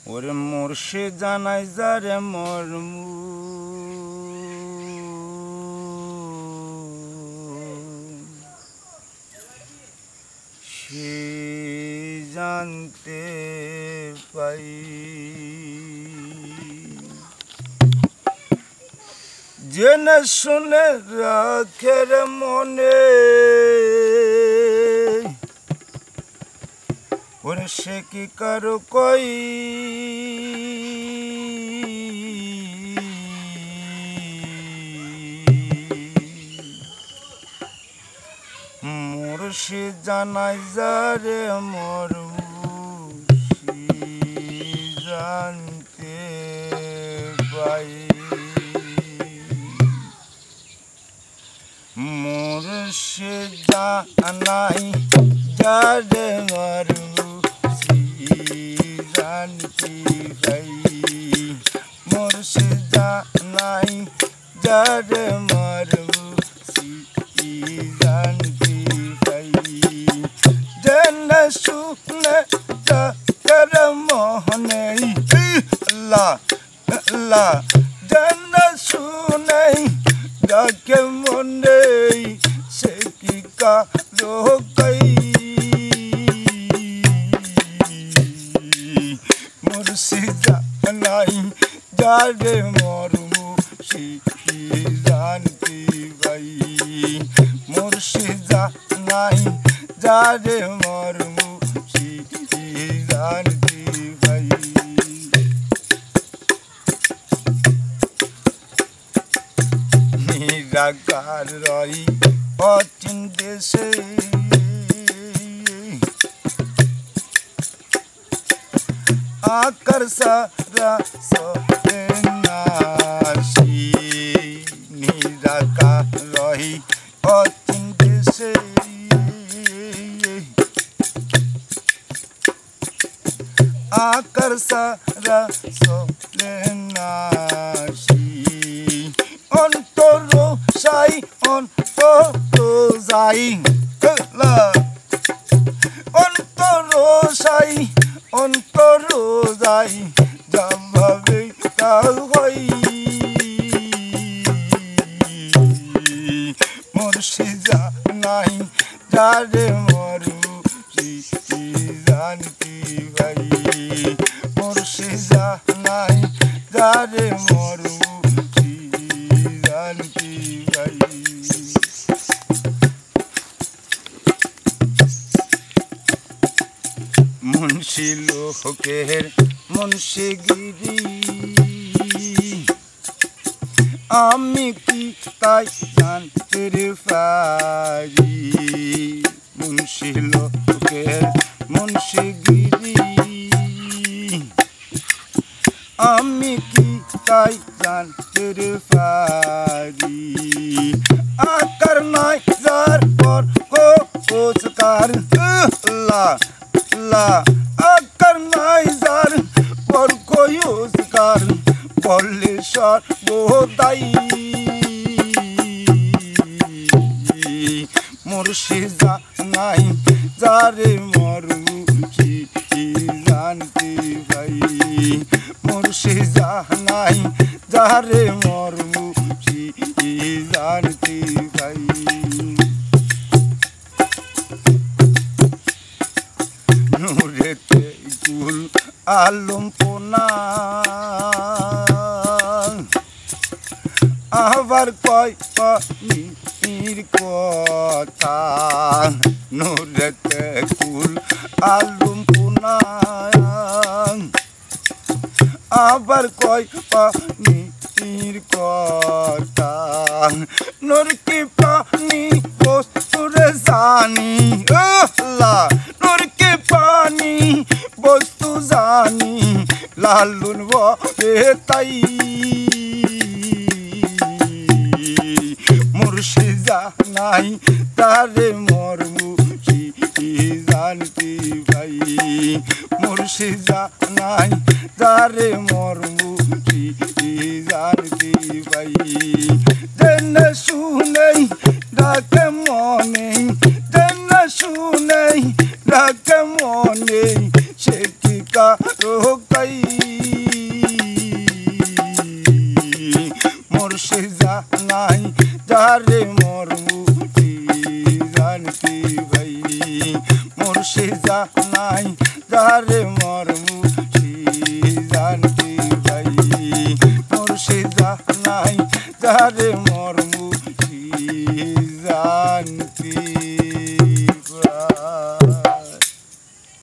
ওরে মুর্শিদ জানাই যারে মরমু সে জানতে পাই জেনে শুনে রাখের মনে ওরে সে কি কারো কই মুর্শিদ জানাই যারে মুর্শিদ জানতে পাই মুর্শিদ জানাই যারে জানতে পাই মুর্শিদ জানাই যারে মুর্শিদ জানতে পাই জেনে শুনে যার মনে আল্লাহ আল্লাহ জেনে শুনে যাকে মনে সে কি কারো কই মুর্শিদ জানাই যারে মুর্শিদ জানতে পাই মুর্শিদ জানাই যারে মুর্শিদ জানতে পাই নিরাকার রই অচিন দেশে আকার সারা সন্ন্যাসী নিরাকার রই অচিন দেশে আকার সারা সন্ন্যাসী অন্তর সাই অন্তর যাই অন্তর সাই অন্তর যাই যাভাবে কাল হই মুর্শিদ জানাই যারে মুর্শিদ জানতে পাই মুর্শিদ জানাই যারে মুর্শিদ জানতে পাই মুন্সি লোকের মুন্সিগিরি আমি কি তাই জানতে পারি মুন্সি লোকের মুন্সিগিরি আমি কি তাই জানতে পারি আকার নাই যার পর কোচকার আল্লাহ আল্লাহ আকার নাই যার পর কোচকার বললে সর্বদাই মুর্শিদ জানাই যারে মুর্শিদ জানতে পাই মুর্শিদ জানাই যারে মুর্শিদ জানতে পাই নূরেতে কুল আলম পোনা আবার কয় পানির কথা নূরেতে কুল আলম পোনা আবার কয় পানির কথা নূর কি পানি বস্তুরে জানি আল্লাহ নূর কি পানি বস্তু জানি লালুন বলে তাই মুর্শিদ জানাই তারে মুর্শিদ জানতে পাই মুর্শিদ জানাই তারে মুর্শিদ জানতে পাই জেনে শুনে ডাকে মনে জেনে শুনে ডাকে মনে সে কি কারো কই মুর্শি জানাই যারে মরমু জানতি ভাই মুর্শি জানাই যারে মর